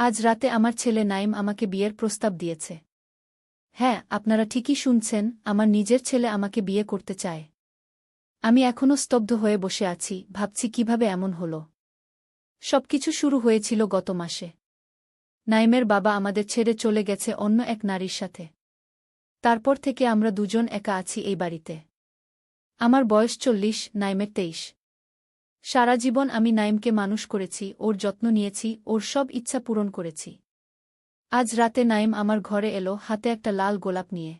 আজ রাতে আমার ছেলে নাইম আমাকে বিয়ের প্রস্তাব দিয়েছে। হ্যাঁ, আপনারা ঠিকই শুনছেন, আমার নিজের ছেলে আমাকে বিয়ে করতে চায়। আমি এখনও স্তব্ধ হয়ে বসে আছি, ভাবছি কিভাবে এমন হল। সবকিছু শুরু হয়েছিল গত মাসে। নাইমের বাবা আমাদের ছেড়ে চলে গেছে অন্য এক নারীর সাথে। তারপর থেকে আমরা দুজন একা আছি এই বাড়িতে। আমার বয়স 40, নাইমের 23। সারা জীবন আমি নাইমকে মানুষ করেছি, ওর যত্ন নিয়েছি, ওর সব ইচ্ছা পূরণ করেছি। আজ রাতে নাইম আমার ঘরে এলো হাতে একটা লাল গোলাপ নিয়ে।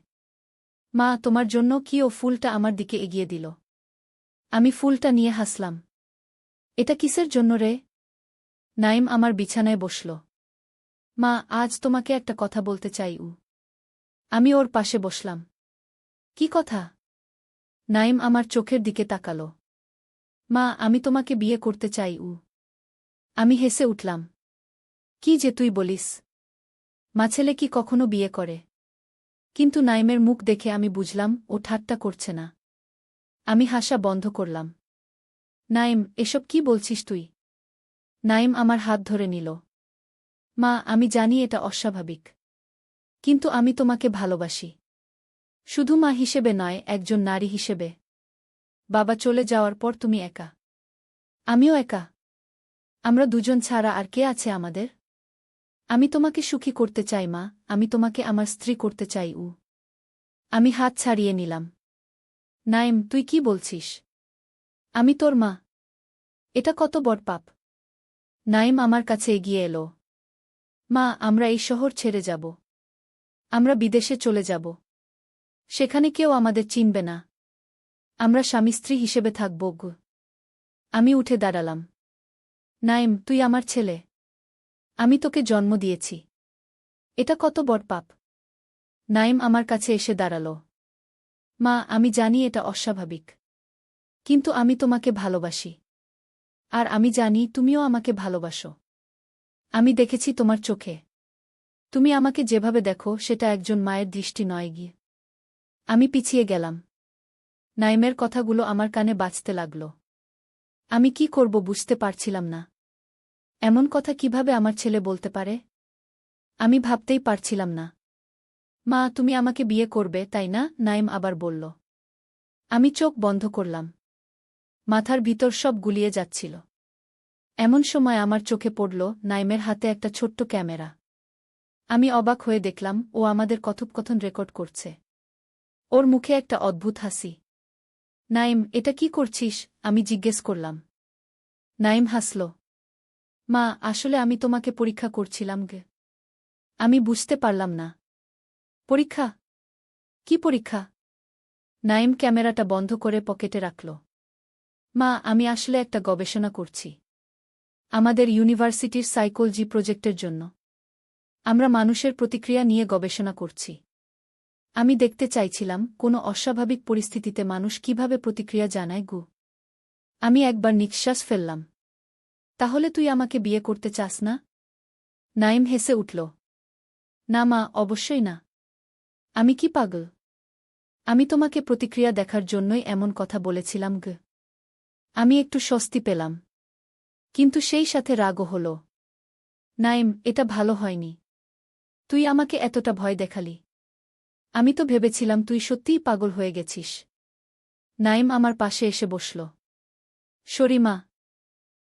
মা, তোমার জন্য কি? ও ফুলটা আমার দিকে এগিয়ে দিল। আমি ফুলটা নিয়ে হাসলাম। এটা কিসের জন্য রে? নাইম আমার বিছানায় বসল। মা, আজ তোমাকে একটা কথা বলতে চাই। আমি ওর পাশে বসলাম। কি কথা? নাইম আমার চোখের দিকে তাকাল। মা, আমি তোমাকে বিয়ে করতে চাই। আমি হেসে উঠলাম। কি যে তুই বলিস? মা, ছেলে কি কখনো বিয়ে করে? কিন্তু নাইমের মুখ দেখে আমি বুঝলাম ও ঠাট্টা করছে না। আমি হাসা বন্ধ করলাম। নাইম, এসব কি বলছিস তুই? নাইম আমার হাত ধরে নিল। মা, আমি জানি এটা অস্বাভাবিক। কিন্তু আমি তোমাকে ভালোবাসি। শুধু মা হিসেবে নয়, একজন নারী হিসেবে। বাবা চলে যাওয়ার পর তুমি একা। আমিও একা। আমরা দুজন ছাড়া আর কে আছে আমাদের? আমি তোমাকে সুখী করতে চাই মা, আমি তোমাকে আমার স্ত্রী করতে চাই। আমি হাত ছাড়িয়ে নিলাম। নাইম, তুই কি বলছিস? আমি তোর মা। এটা কত বড় পাপ। নাইম আমার কাছে এগিয়ে এলো। মা, আমরা এই শহর ছেড়ে যাব। আমরা বিদেশে চলে যাব। সেখানে কেউ আমাদের চিনবে না। আমরা স্বামী স্ত্রী হিসেবে থাকব। আমি উঠে দাঁড়ালাম। নাইম, তুই আমার ছেলে। আমি তোকে জন্ম দিয়েছি। এটা কত বড় পাপ। নাইম আমার কাছে এসে দাঁড়াল। মা, আমি জানি এটা অস্বাভাবিক। কিন্তু আমি তোমাকে ভালোবাসি। আর আমি জানি তুমিও আমাকে ভালোবাসো। আমি দেখেছি তোমার চোখে। তুমি আমাকে যেভাবে দেখো সেটা একজন মায়ের দৃষ্টি নয়। গিয়ে আমি পিছিয়ে গেলাম। নাইমের কথাগুলো আমার কানে বাজতে লাগল। আমি কি করব বুঝতে পারছিলাম না। এমন কথা কিভাবে আমার ছেলে বলতে পারে? আমি ভাবতেই পারছিলাম না। মা, তুমি আমাকে বিয়ে করবে, তাই না? নাইম আবার বলল। আমি চোখ বন্ধ করলাম। মাথার ভিতর সব গুলিয়ে যাচ্ছিল। এমন সময় আমার চোখে পড়ল নাইমের হাতে একটা ছোট্ট ক্যামেরা। আমি অবাক হয়ে দেখলাম ও আমাদের কথোপকথন রেকর্ড করছে। ওর মুখে একটা অদ্ভুত হাসি। নাইম, এটা কি করছিস? আমি জিজ্ঞেস করলাম। নাইম হাসল। মা, আসলে আমি তোমাকে পরীক্ষা করছিলাম। আমি বুঝতে পারলাম না। পরীক্ষা? কি পরীক্ষা? নাইম ক্যামেরাটা বন্ধ করে পকেটে রাখল। মা, আমি আসলে একটা গবেষণা করছি। আমাদের ইউনিভার্সিটির সাইকোলজি প্রজেক্টের জন্য। আমরা মানুষের প্রতিক্রিয়া নিয়ে গবেষণা করছি। আমি দেখতে চাইছিলাম কোনো অস্বাভাবিক পরিস্থিতিতে মানুষ কিভাবে প্রতিক্রিয়া জানায়। আমি একবার নিঃশ্বাস ফেললাম। তাহলে তুই আমাকে বিয়ে করতে চাস না? নাইম হেসে উঠল। না মা, অবশ্যই না। আমি কি পাগল? আমি তোমাকে প্রতিক্রিয়া দেখার জন্যই এমন কথা বলেছিলাম। আমি একটু স্বস্তি পেলাম। কিন্তু সেই সাথে রাগও হল। নাইম, এটা ভালো হয়নি। তুই আমাকে এতটা ভয় দেখালি। আমি তো ভেবেছিলাম তুই সত্যিই পাগল হয়ে গেছিস। নাইম আমার পাশে এসে বসল। সরি মা।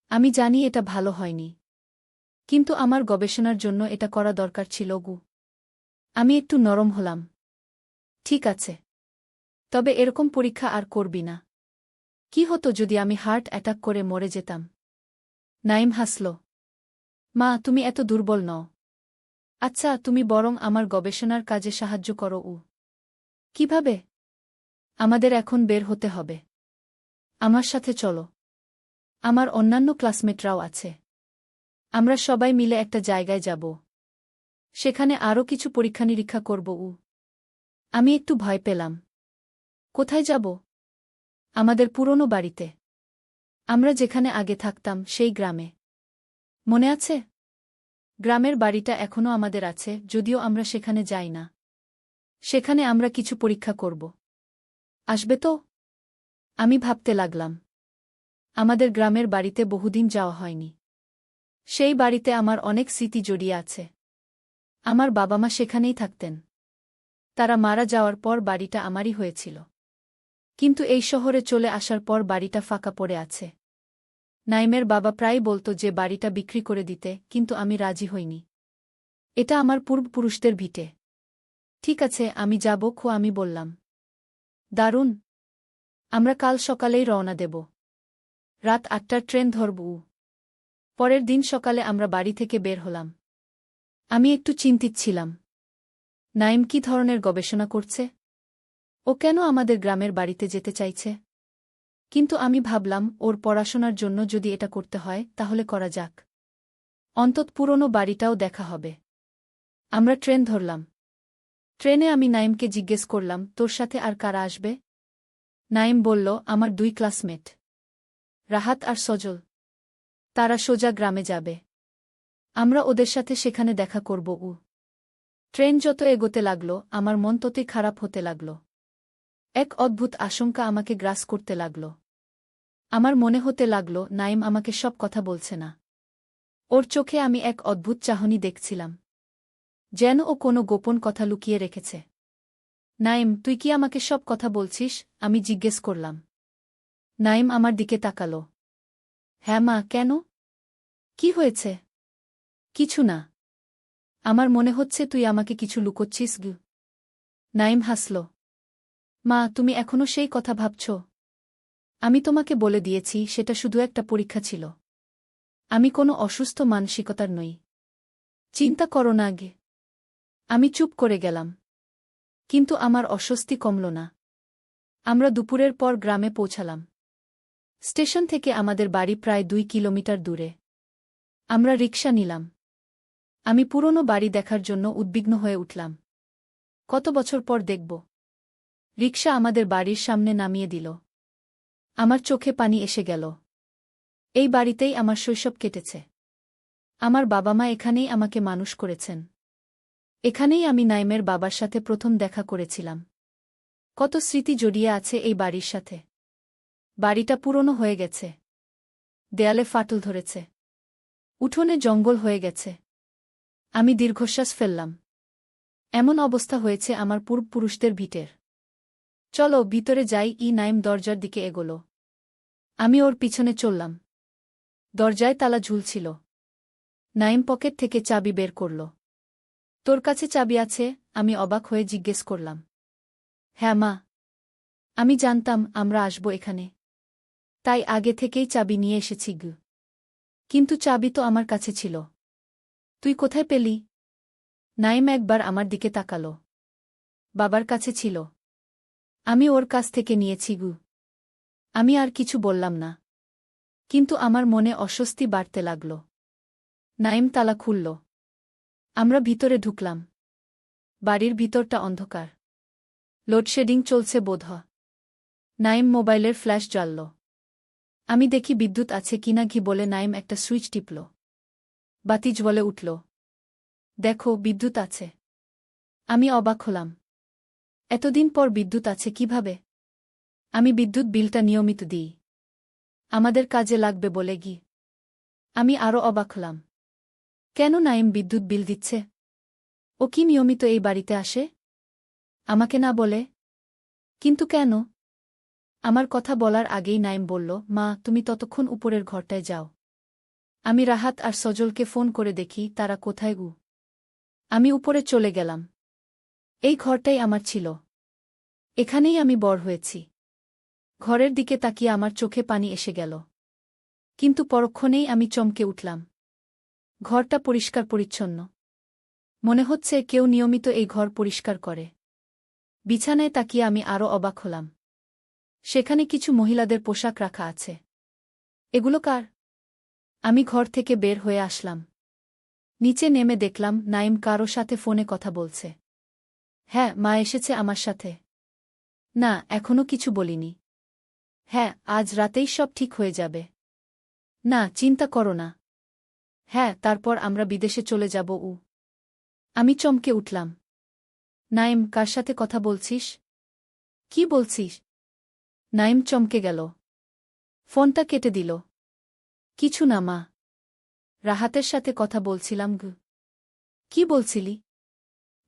আমি জানি এটা ভালো হয়নি। কিন্তু আমার গবেষণার জন্য এটা করা দরকার ছিল। আমি একটু নরম হলাম। ঠিক আছে। তবে এরকম পরীক্ষা আর করবি না। কি হতো যদি আমি হার্ট অ্যাটাক করে মরে যেতাম? নাইম হাসল। মা, তুমি এত দুর্বল নও। আচ্ছা, তুমি বরং আমার গবেষণার কাজে সাহায্য করো। কিভাবে? আমাদের এখন বের হতে হবে। আমার সাথে চলো। আমার অন্যান্য ক্লাসমেটরাও আছে। আমরা সবাই মিলে একটা জায়গায় যাব। সেখানে আরও কিছু পরীক্ষা-নিরীক্ষা করব। আমি একটু ভয় পেলাম। কোথায় যাব? আমাদের পুরনো বাড়িতে। আমরা যেখানে আগে থাকতাম সেই গ্রামে। মনে আছে? গ্রামের বাড়িটা এখনও আমাদের আছে, যদিও আমরা সেখানে যাই না। সেখানে আমরা কিছু পরীক্ষা করব। আসবে তো? আমি ভাবতে লাগলাম। আমাদের গ্রামের বাড়িতে বহুদিন যাওয়া হয়নি। সেই বাড়িতে আমার অনেক স্মৃতি জড়িয়ে আছে। আমার বাবা মা সেখানেই থাকতেন। তারা মারা যাওয়ার পর বাড়িটা আমারই হয়েছিল। কিন্তু এই শহরে চলে আসার পর বাড়িটা ফাঁকা পড়ে আছে। নাইমের বাবা প্রায় বলত যে বাড়িটা বিক্রি করে দিতে, কিন্তু আমি রাজি হইনি। এটা আমার পূর্বপুরুষদের ভিটে। ঠিক আছে, আমি যাব। আমি বললাম। দারুণ। আমরা কাল সকালেই রওনা দেব। রাত ৮টার ট্রেন ধরব। পরের দিন সকালে আমরা বাড়ি থেকে বের হলাম। আমি একটু চিন্তিত ছিলাম। নাইম কী ধরনের গবেষণা করছে? ও কেন আমাদের গ্রামের বাড়িতে যেতে চাইছে? কিন্তু আমি ভাবলাম, ওর পড়াশোনার জন্য যদি এটা করতে হয় তাহলে করা যাক। অন্তত পুরনো বাড়িটাও দেখা হবে। আমরা ট্রেন ধরলাম। ট্রেনে আমি নাইমকে জিজ্ঞেস করলাম, তোর সাথে আর কারা আসবে? নাইম বলল, আমার 2 ক্লাসমেট, রাহাত আর সজল। তারা সোজা গ্রামে যাবে। আমরা ওদের সাথে সেখানে দেখা করব। ট্রেন যত এগোতে লাগল, আমার মন ততই খারাপ হতে লাগল। এক অদ্ভুত আশঙ্কা আমাকে গ্রাস করতে লাগল। আমার মনে হতে লাগল, নাইম আমাকে সব কথা বলছে না। ওর চোখে আমি এক অদ্ভুত চাহনি দেখছিলাম, যেন ও কোনো গোপন কথা লুকিয়ে রেখেছে। নাইম, তুই কি আমাকে সব কথা বলছিস? আমি জিজ্ঞেস করলাম। নাইম আমার দিকে তাকালো। হ্যাঁ মা, কেন? কি হয়েছে? কিছু না। আমার মনে হচ্ছে তুই আমাকে কিছু লুকোচ্ছিস। নাইম হাসল। মা, তুমি এখনো সেই কথা ভাবছ? আমি তোমাকে বলে দিয়েছি সেটা শুধু একটা পরীক্ষা ছিল। আমি কোনো অসুস্থ মানসিকতার নই। চিন্তা করো না আগে। আমি চুপ করে গেলাম। কিন্তু আমার অস্বস্তি কমল না। আমরা দুপুরের পর গ্রামে পৌঁছালাম। স্টেশন থেকে আমাদের বাড়ি প্রায় 2 কিলোমিটার দূরে। আমরা রিকশা নিলাম। আমি পুরনো বাড়ি দেখার জন্য উদ্বিগ্ন হয়ে উঠলাম। কত বছর পর দেখব। রিকশা আমাদের বাড়ির সামনে নামিয়ে দিল। আমার চোখে পানি এসে গেল। এই বাড়িতেই আমার শৈশব কেটেছে। আমার বাবা মা এখানেই আমাকে মানুষ করেছেন। এখানেই আমি নাইমের বাবার সাথে প্রথম দেখা করেছিলাম। কত স্মৃতি জড়িয়ে আছে এই বাড়ির সাথে। বাড়িটা পুরনো হয়ে গেছে। দেয়ালে ফাটল ধরেছে। উঠোনে জঙ্গল হয়ে গেছে। আমি দীর্ঘশ্বাস ফেললাম। এমন অবস্থা হয়েছে আমার পূর্বপুরুষদের ভিটের। চলো ভিতরে যাই। নাইম দরজার দিকে এগোল। আমি ওর পিছনে চললাম। দরজায় তালা ঝুলছিল। নাইম পকেট থেকে চাবি বের করল। তোর কাছে চাবি আছে? আমি অবাক হয়ে জিজ্ঞেস করলাম। হ্যাঁ মা। আমি জানতাম আমরা আসব এখানে। তাই আগে থেকেই চাবি নিয়ে এসেছি। কিন্তু চাবি তো আমার কাছে ছিল। তুই কোথায় পেলি? নাইম একবার আমার দিকে তাকাল। বাবার কাছে ছিল। আমি ওর কাছ থেকে নিয়েছি। আমি আর কিছু বললাম না। কিন্তু আমার মনে অস্বস্তি বাড়তে লাগল। নাইম তালা খুলল। আমরা ভিতরে ঢুকলাম। বাড়ির ভিতরটা অন্ধকার। লোডশেডিং চলছে বোধহয়। নাইম মোবাইলের ফ্ল্যাশ জ্বালল। আমি দেখি বিদ্যুৎ আছে কিনা বলে নাইম একটা সুইচ টিপল। বাতি জ্বলে উঠল। দেখো, বিদ্যুৎ আছে। আমি অবাক হলাম। এতদিন পর বিদ্যুৎ আছে কিভাবে? আমি বিদ্যুৎ বিলটা নিয়মিত দিই। আমাদের কাজে লাগবে বলে। আমি আরও অবাক হলাম। কেন নাইম বিদ্যুৎ বিল দিচ্ছে? ও কি নিয়মিত এই বাড়িতে আসে? আমাকে না বলে? কিন্তু কেন? আমার কথা বলার আগেই নাইম বলল, মা, তুমি ততক্ষণ উপরের ঘরটায় যাও। আমি রাহাত আর সজলকে ফোন করে দেখি তারা কোথায়। আমি উপরে চলে গেলাম। এই ঘরটাই আমার ছিল। এখানেই আমি বড় হয়েছি। ঘরের দিকে তাকিয়ে আমার চোখে পানি এসে গেল। কিন্তু পরক্ষণেই আমি চমকে উঠলাম। ঘরটা পরিষ্কার পরিচ্ছন্ন। মনে হচ্ছে কেউ নিয়মিত এই ঘর পরিষ্কার করে। বিছানায় তাকিয়ে আমি আরও অবাক হলাম। সেখানে কিছু মহিলাদের পোশাক রাখা আছে। এগুলো কার? আমি ঘর থেকে বের হয়ে আসলাম। নিচে নেমে দেখলাম নাইম কারো সাথে ফোনে কথা বলছে। হ্যাঁ, মা এসেছে আমার সাথে। না, এখনো কিছু বলিনি। হ্যাঁ, আজ রাতেই সব ঠিক হয়ে যাবে। না, চিন্তা করো না। হ্যাঁ, তারপর আমরা বিদেশে চলে যাব। আমি চমকে উঠলাম। নাইম, কার সাথে কথা বলছিস? কি বলছিস? নাইম চমকে গেল। ফোনটা কেটে দিল। কিছু না মা। রাহাতের সাথে কথা বলছিলাম গু। কি বলছিলি?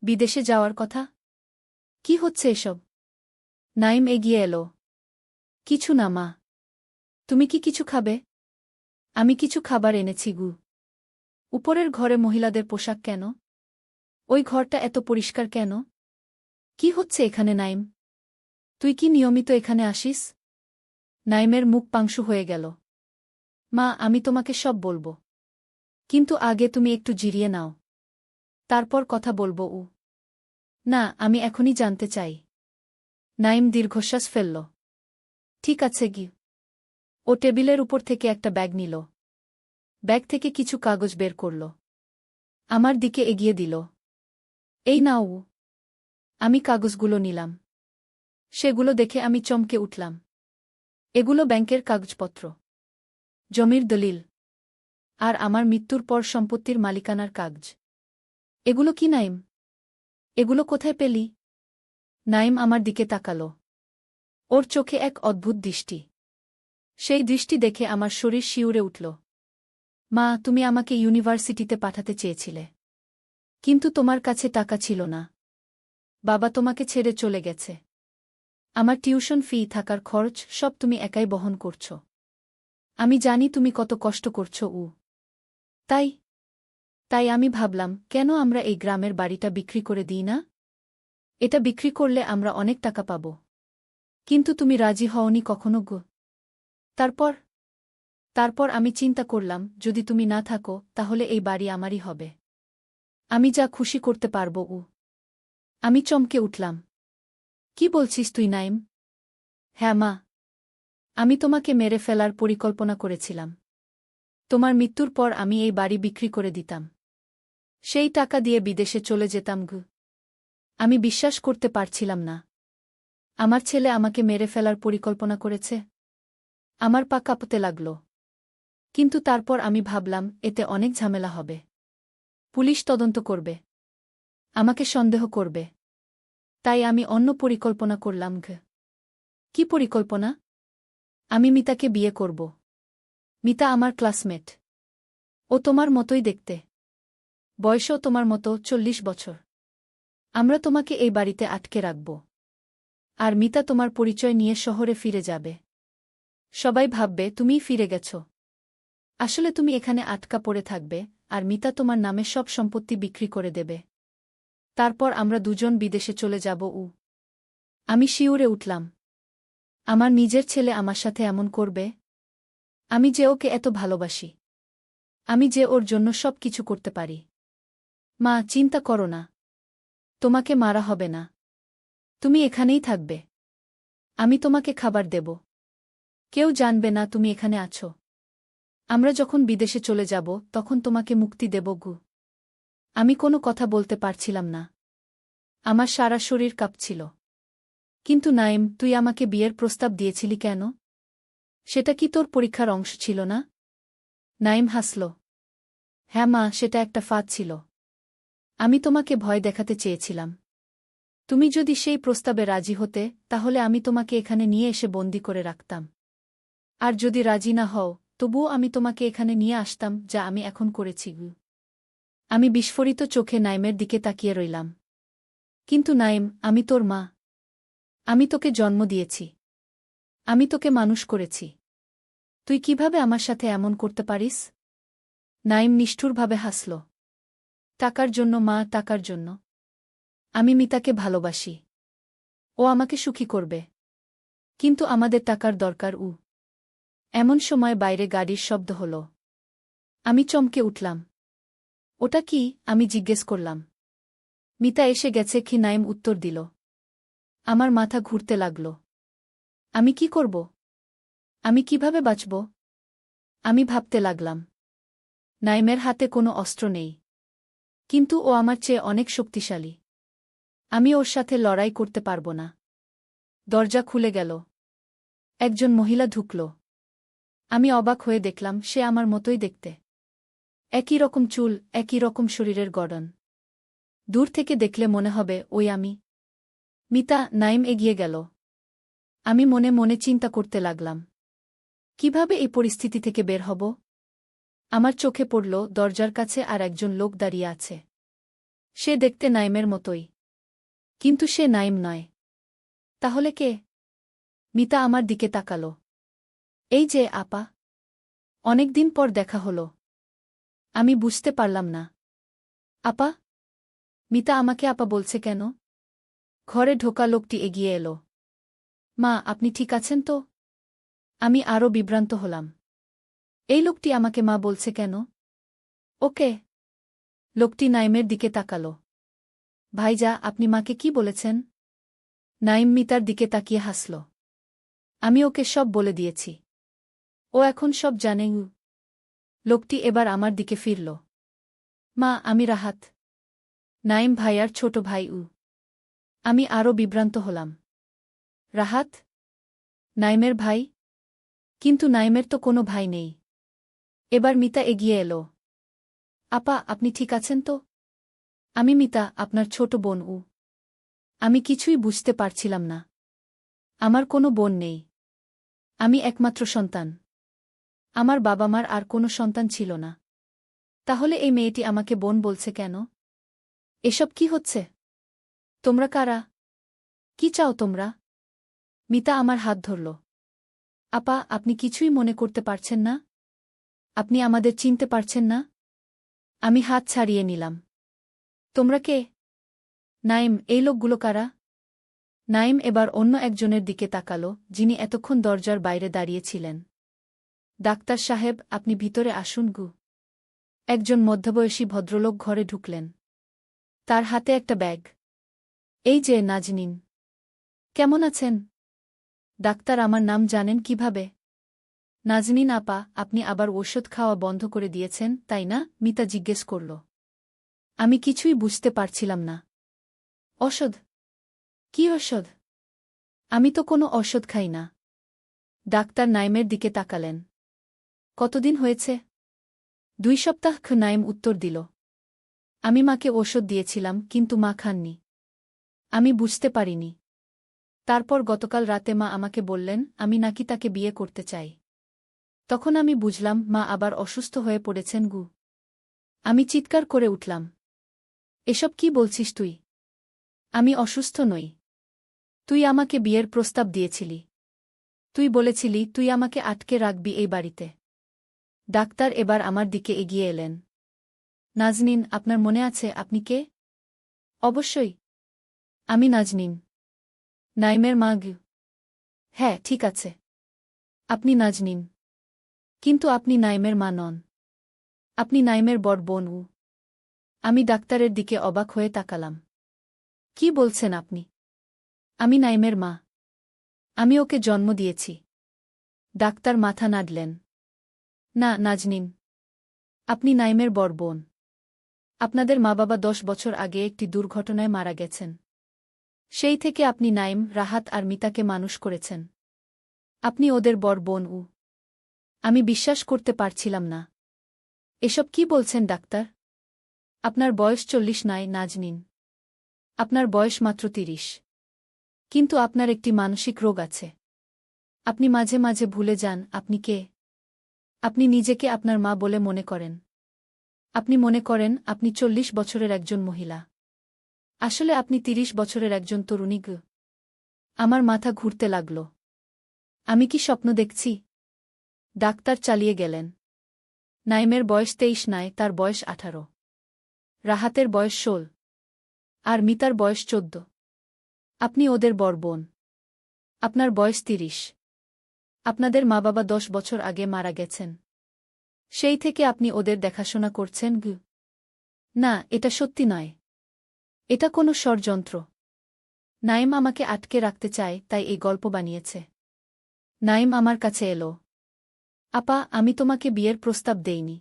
বিদেশে যাওয়ার কথা? কি হচ্ছে এসব? নাইম এগিয়ে এলো। কিছু না মা। তুমি কি কিছু খাবে? আমি কিছু খাবার এনেছি গু। উপরের ঘরে মহিলাদের পোশাক কেন? ওই ঘরটা এত পরিষ্কার কেন? কি হচ্ছে এখানে নাইম? তুই কি নিয়মিত এখানে আসিস? নাইমের মুখ পাংশু হয়ে গেল। মা, আমি তোমাকে সব বলবো। কিন্তু আগে তুমি একটু জিরিয়ে নাও। তারপর কথা বলবো। না, আমি এখনই জানতে চাই। নাইম দীর্ঘশ্বাস ফেলল। ঠিক আছে গি। ও টেবিলের উপর থেকে একটা ব্যাগ নিল। ব্যাগ থেকে কিছু কাগজ বের করল। আমার দিকে এগিয়ে দিল। এই নাও। আমি কাগজগুলো নিলাম। সেগুলো দেখে আমি চমকে উঠলাম। এগুলো ব্যাংকের কাগজপত্র, জমির দলিল, আর আমার মৃত্যুর পর সম্পত্তির মালিকানার কাগজ। এগুলো কি নাইম? এগুলো কোথায় পেলি? নাইম আমার দিকে তাকাল। ওর চোখে এক অদ্ভুত দৃষ্টি। সেই দৃষ্টি দেখে আমার শরীর শিউরে উঠল। মা, তুমি আমাকে ইউনিভার্সিটিতে পাঠাতে চেয়েছিলে। কিন্তু তোমার কাছে টাকা ছিল না। বাবা তোমাকে ছেড়ে চলে গেছে। আমার টিউশন ফি, থাকার খরচ সব তুমি একাই বহন করছ। আমি জানি তুমি কত কষ্ট করছ। তাই তাই আমি ভাবলাম, কেন আমরা এই গ্রামের বাড়িটা বিক্রি করে দিই না? এটা বিক্রি করলে আমরা অনেক টাকা পাব। কিন্তু তুমি রাজি হওনি কখনো গো। তারপর তারপর আমি চিন্তা করলাম, যদি তুমি না থাকো তাহলে এই বাড়ি আমারই হবে। আমি যা খুশি করতে পারব। আমি চমকে উঠলাম। কি বলছিস তুই নাইম? হ্যাঁ মা। আমি তোমাকে মেরে ফেলার পরিকল্পনা করেছিলাম। তোমার মৃত্যুর পর আমি এই বাড়ি বিক্রি করে দিতাম। সেই টাকা দিয়ে বিদেশে চলে যেতাম গু। আমি বিশ্বাস করতে পারছিলাম না। আমার ছেলে আমাকে মেরে ফেলার পরিকল্পনা করেছে। আমার পা কাঁপতে লাগল। কিন্তু তারপর আমি ভাবলাম, এতে অনেক ঝামেলা হবে। পুলিশ তদন্ত করবে, আমাকে সন্দেহ করবে। তাই আমি অন্য পরিকল্পনা করলাম গু। কি পরিকল্পনা? আমি মিতাকে বিয়ে করব। মিতা আমার ক্লাসমেট। ও তোমার মতোই দেখতে। বয়সও তোমার মতো, 40 বছর। আমরা তোমাকে এই বাড়িতে আটকে রাখব। আর মিতা তোমার পরিচয় নিয়ে শহরে ফিরে যাবে। সবাই ভাববে তুমিই ফিরে গেছ। আসলে তুমি এখানে আটকা পড়ে থাকবে, আর মিতা তোমার নামে সব সম্পত্তি বিক্রি করে দেবে। তারপর আমরা দুজন বিদেশে চলে যাব। আমি শিউরে উঠলাম। আমার নিজের ছেলে আমার সাথে এমন করবে? আমি যে ওকে এত ভালোবাসি। আমি যে ওর জন্য সব কিছু করতে পারি। মা, চিন্তা করো না। তোমাকে মারা হবে না। তুমি এখানেই থাকবে। আমি তোমাকে খাবার দেব। কেউ জানবে না তুমি এখানে আছো। আমরা যখন বিদেশে চলে যাব তখন তোমাকে মুক্তি দেব গু। আমি কোনো কথা বলতে পারছিলাম না। আমার সারা শরীর কাঁপছিল। কিন্তু নাইম, তুই আমাকে বিয়ের প্রস্তাব দিয়েছিলি কেন? সেটা কি তোর পরীক্ষার অংশ ছিল না? নাইম হাসল। হ্যাঁ মা, সেটা একটা ফাঁদ ছিল। আমি তোমাকে ভয় দেখাতে চেয়েছিলাম। তুমি যদি সেই প্রস্তাবে রাজি হতে, তাহলে আমি তোমাকে এখানে নিয়ে এসে বন্দি করে রাখতাম। আর যদি রাজি না হও, তবুও আমি তোমাকে এখানে নিয়ে আসতাম, যা আমি এখন করেছি। আমি বিস্ফোরিত চোখে নাইমের দিকে তাকিয়ে রইলাম। কিন্তু নাইম, আমি তোর মা। আমি তোকে জন্ম দিয়েছি। আমি তোকে মানুষ করেছি। তুই কিভাবে আমার সাথে এমন করতে পারিস? নাইম নিষ্ঠুরভাবে হাসল। টাকার জন্য মা, টাকার জন্য। আমি মিতাকে ভালোবাসি। ও আমাকে সুখী করবে। কিন্তু আমাদের টাকার দরকার। এমন সময় বাইরে গাড়ির শব্দ হল। আমি চমকে উঠলাম। ওটা কি? আমি জিজ্ঞেস করলাম। মিতা এসে গেছে কি? নাইম উত্তর দিল। আমার মাথা ঘুরতে লাগল। আমি কি করব? আমি কিভাবে বাঁচব? আমি ভাবতে লাগলাম। নাইমের হাতে কোনো অস্ত্র নেই। কিন্তু ও আমার চেয়ে অনেক শক্তিশালী। আমি ওর সাথে লড়াই করতে পারব না। দরজা খুলে গেল। একজন মহিলা ঢুকল। আমি অবাক হয়ে দেখলাম, সে আমার মতোই দেখতে। একই রকম চুল, একই রকম শরীরের গড়ন। দূর থেকে দেখলে মনে হবে ওই আমি। মিতা। নাইম এগিয়ে গেল। আমি মনে মনে চিন্তা করতে লাগলাম, কিভাবে এই পরিস্থিতি থেকে বের হব? আমার চোখে পড়ল দরজার কাছে আর একজন লোক দাঁড়িয়ে আছে। সে দেখতে নাইমের মতোই, কিন্তু সে নাইম নয়। তাহলে কে? মিতা আমার দিকে তাকাল। এই যে আপা, অনেকদিন পর দেখা হলো। আমি বুঝতে পারলাম না। আপা? মিতা আমাকে আপা বলছে কেন? ঘরে ঢোকা লোকটি এগিয়ে এলো। মা, আপনি ঠিক আছেন তো? আমি আরও বিভ্রান্ত হলাম। এই লোকটি আমাকে মা বলছে কেন? ওকে। লোকটি নাইমের দিকে তাকাল। ভাইজা, আপনি মাকে কি বলেছেন? নাইম মিতার দিকে তাকিয়ে হাসল। আমি ওকে সব বলে দিয়েছি। ও এখন সব জানে। লোকটি এবার আমার দিকে ফিরল। মা, আমি রাহাত, নাইম ভাইয়ার ছোট ভাই। আমি আরও বিভ্রান্ত হলাম। রাহাত? নাইমের ভাই? কিন্তু নাইমের তো কোনো ভাই নেই। এবার মিতা এগিয়ে এলো। আপা, আপনি ঠিক আছেন তো? আমি মিতা, আপনার ছোট বোন। আমি কিছুই বুঝতে পারছিলাম না। আমার কোনো বোন নেই। আমি একমাত্র সন্তান। আমার বাবা মার আর কোনো সন্তান ছিল না। তাহলে এই মেয়েটি আমাকে বোন বলছে কেন? এসব কি হচ্ছে? তোমরা কারা? কি চাও তোমরা? মিতা আমার হাত ধরল। আপা, আপনি কিছুই মনে করতে পারছেন না? আপনি আমাদের চিনতে পারছেন না? আমি হাত ছাড়িয়ে নিলাম। তোমরা কে? নাইম, এই লোকগুলো কারা? নাইম এবার অন্য একজনের দিকে তাকাল, যিনি এতক্ষণ দরজার বাইরে দাঁড়িয়েছিলেন। ডাক্তার সাহেব, আপনি ভিতরে আসুন। একজন মধ্যবয়সী ভদ্রলোক ঘরে ঢুকলেন। তার হাতে একটা ব্যাগ। এই যে নাজনীন। কেমন আছেন? ডাক্তার, আমার নাম জানেন কিভাবে? নাজনীন আপা, আপনি আবার ওষুধ খাওয়া বন্ধ করে দিয়েছেন, তাই না? মিতা জিজ্ঞেস করল। আমি কিছুই বুঝতে পারছিলাম না। ওষুধ? কি ওষুধ? আমি তো কোনো ওষুধ খাই না। ডাক্তার নাইমের দিকে তাকালেন। কতদিন হয়েছে? 2 সপ্তাহ। নাইম উত্তর দিল। আমি মাকে ওষুধ দিয়েছিলাম, কিন্তু মা খাননি। আমি বুঝতে পারিনি। তারপর গতকাল রাতে মা আমাকে বললেন আমি নাকি তাকে বিয়ে করতে চাই। তখন আমি বুঝলাম মা আবার অসুস্থ হয়ে পড়েছেন। আমি চিৎকার করে উঠলাম। এসব কি বলছিস তুই? আমি অসুস্থ নই। তুই আমাকে বিয়ের প্রস্তাব দিয়েছিলি। তুই বলেছিলি তুই আমাকে আটকে রাখবি এই বাড়িতে। ডাক্তার এবার আমার দিকে এগিয়ে এলেন। নাজনীন, আপনার মনে আছে আপনি কে? অবশ্যই। আমি নাজনীন, নাইমের মা। হ্যাঁ, ঠিক আছে। আপনি নাজনীন। কিন্তু আপনি নাইমের মা নন। আপনি নাইমের বড় বোন। আমি ডাক্তারের দিকে অবাক হয়ে তাকালাম। কি বলছেন আপনি? আমি নাইমের মা। আমি ওকে জন্ম দিয়েছি। ডাক্তার মাথা নাড়লেন। না নাজনীন, আপনি নাইমের বড় বোন। আপনাদের মা-বাবা 10 বছর আগে একটি দুর্ঘটনায় মারা গেছেন। সেই থেকে আপনি নাইম, রাহাত আর মিতাকে মানুষ করেছেন। আপনি ওদের বড় বোন। আমি বিশ্বাস করতে পারছিলাম না। এসব কি বলছেন ডাক্তার? আপনার বয়স 40 নয় নাজনীন। আপনার বয়স মাত্র 30। কিন্তু আপনার একটি মানসিক রোগ আছে। আপনি মাঝে মাঝে ভুলে যান আপনি কে। আপনি নিজেকে আপনার মা বলে মনে করেন। আপনি মনে করেন আপনি 40 বছরের একজন মহিলা। আসলে আপনি 30 বছরের একজন তরুণী। আমার মাথা ঘুরতে লাগল। আমি কি স্বপ্ন দেখছি? ডাক্তার চালিয়ে গেলেন। নাইমের বয়স 23 নয়, তার বয়স 18। রাহাতের বয়স 16। আর মিতার বয়স 14। আপনি ওদের বড় বোন। আপনার বয়স 30। আপনাদের মা-বাবা 10 বছর আগে মারা গেছেন। সেই থেকে আপনি ওদের দেখাশোনা করছেন। না, এটা সত্যি নয়। এটা কোনো ষড়যন্ত্র। নাইম আমাকে আটকে রাখতে চায়, তাই এই গল্প বানিয়েছে। নাইম আমার কাছে এলো। আপা, আমি তোমাকে বিয়ের প্রস্তাব দেইনি।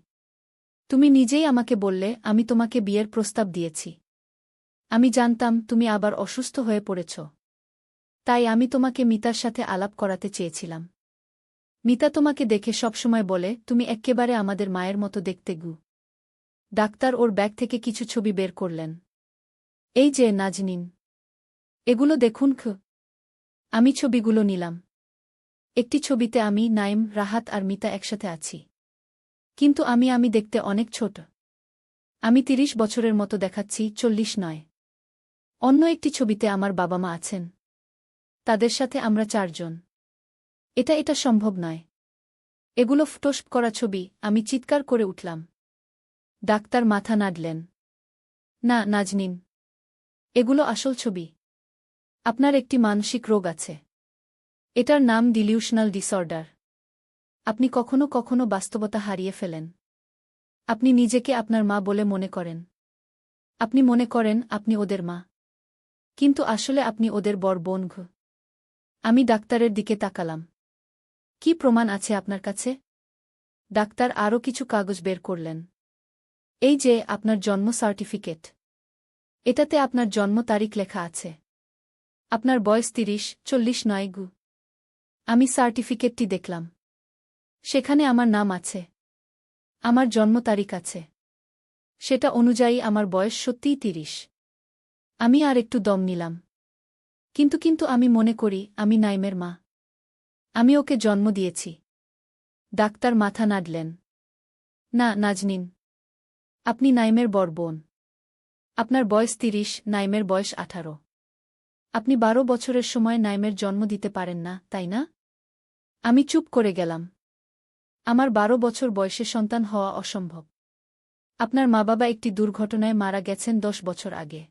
তুমি নিজেই আমাকে বললে আমি তোমাকে বিয়ের প্রস্তাব দিয়েছি। আমি জানতাম তুমি আবার অসুস্থ হয়ে পড়েছ। তাই আমি তোমাকে মিতার সাথে আলাপ করাতে চেয়েছিলাম। মিতা তোমাকে দেখে সবসময় বলে তুমি এক্কেবারে আমাদের মায়ের মতো দেখতে। ডাক্তার ওর ব্যাগ থেকে কিছু ছবি বের করলেন। এই যে নাজনীন, এগুলো দেখুন। আমি ছবিগুলো নিলাম। একটি ছবিতে আমি, নাইম, রাহাত আর মিতা একসাথে আছি। কিন্তু আমি দেখতে অনেক ছোট। আমি ৩০ বছরের মতো দেখাচ্ছি, ৪০ নয়। অন্য একটি ছবিতে আমার বাবা মা আছেন। তাদের সাথে আমরা ৪ জন। এটা সম্ভব নয়। এগুলো ফটোশপ করা ছবি, আমি চিৎকার করে উঠলাম। ডাক্তার মাথা নাড়লেন। না নাজনীন, এগুলো আসল ছবি। আপনার একটি মানসিক রোগ আছে। এটার নাম ডিলিউশনাল ডিসঅর্ডার। আপনি কখনো কখনো বাস্তবতা হারিয়ে ফেলেন। আপনি নিজেকে আপনার মা বলে মনে করেন। আপনি মনে করেন আপনি ওদের মা। কিন্তু আসলে আপনি ওদের বড় বোন। আমি ডাক্তারের দিকে তাকালাম। কি প্রমাণ আছে আপনার কাছে? ডাক্তার আরও কিছু কাগজ বের করলেন। এই যে আপনার জন্ম সার্টিফিকেট। এটাতে আপনার জন্ম তারিখ লেখা আছে। আপনার বয়স ৩০-৪০ নয়। আমি সার্টিফিকেটটি দেখলাম। সেখানে আমার নাম আছে। আমার জন্ম তারিখ আছে। সেটা অনুযায়ী আমার বয়স সত্যিই ৩০। আমি আর একটু দম নিলাম। কিন্তু আমি মনে করি আমি নাইমের মা। আমি ওকে জন্ম দিয়েছি। ডাক্তার মাথা নাড়লেন। না নাজনীন, আপনি নাইমের বড় বোন। আপনার বয়স ৩০, নাইমের বয়স ১৮। আপনি ১২ বছরের সময় নাইমের জন্ম দিতে পারেন না, তাই না? আমি চুপ করে গেলাম। আমার ১২ বছর বয়সে সন্তান হওয়া অসম্ভব। আপনার মা বাবা একটি দুর্ঘটনায় মারা গেছেন ১০ বছর আগে।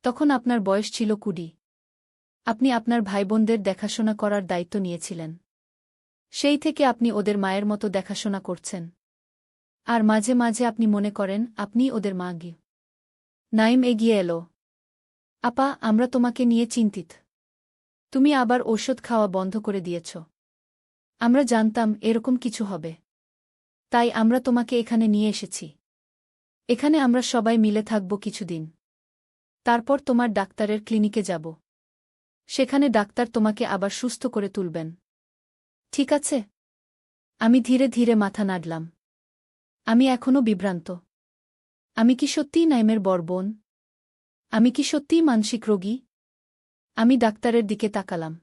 তখন আপনার বয়স ছিল ২০। আপনি আপনার ভাইবোনদের দেখাশোনা করার দায়িত্ব নিয়েছিলেন। সেই থেকে আপনি ওদের মায়ের মতো দেখাশোনা করছেন। আর মাঝে মাঝে আপনি মনে করেন আপনিই ওদের মা। নাইম এগিয়ে এলো। আপা, আমরা তোমাকে নিয়ে চিন্তিত। তুমি আবার ঔষধ খাওয়া বন্ধ করে দিয়েছ। আমরা জানতাম এরকম কিছু হবে। তাই আমরা তোমাকে এখানে নিয়ে এসেছি। এখানে আমরা সবাই মিলে থাকব কিছুদিন। তারপর তোমার ডাক্তারের ক্লিনিকে যাব। সেখানে ডাক্তার তোমাকে আবার সুস্থ করে তুলবেন। ঠিক আছে? আমি ধীরে ধীরে মাথা নাড়লাম। আমি এখনও বিভ্রান্ত। আমি কি সত্যিই নাইমের বড় বোন? আমি কি সত্যিই মানসিক রোগী? আমি ডাক্তারের দিকে তাকালাম।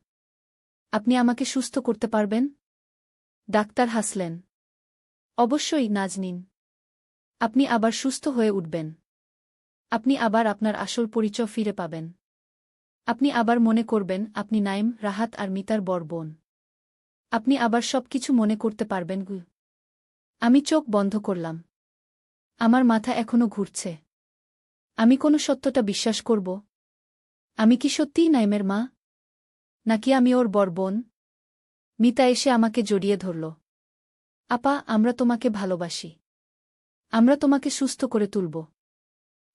আপনি আমাকে সুস্থ করতে পারবেন? ডাক্তার হাসলেন। অবশ্যই নাজনীন। আপনি আবার সুস্থ হয়ে উঠবেন। আপনি আবার আপনার আসল পরিচয় ফিরে পাবেন। আপনি আবার মনে করবেন আপনি নাইম, রাহাত আর মিতার বড় বোন। আপনি আবার সবকিছু মনে করতে পারবেন। আমি চোখ বন্ধ করলাম। আমার মাথা এখনো ঘুরছে। আমি কোনো সত্যটা বিশ্বাস করব? আমি কি সত্যিই নাইমের মা? নাকি আমি ওর বড় বোন? মিতা এসে আমাকে জড়িয়ে ধরল। আপা, আমরা তোমাকে ভালোবাসি। আমরা তোমাকে সুস্থ করে তুলব।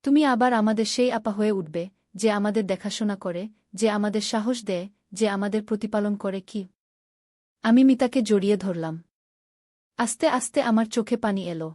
তুমি আবার আমাদের সেই আপা হয়ে উঠবে, যে আমাদের দেখাশোনা করে, যে আমাদের সাহস দেয়, যে আমাদের প্রতিপালন করে। কি? আমি মিতাকে জড়িয়ে ধরলাম। আস্তে আস্তে আমার চোখে পানি এলো।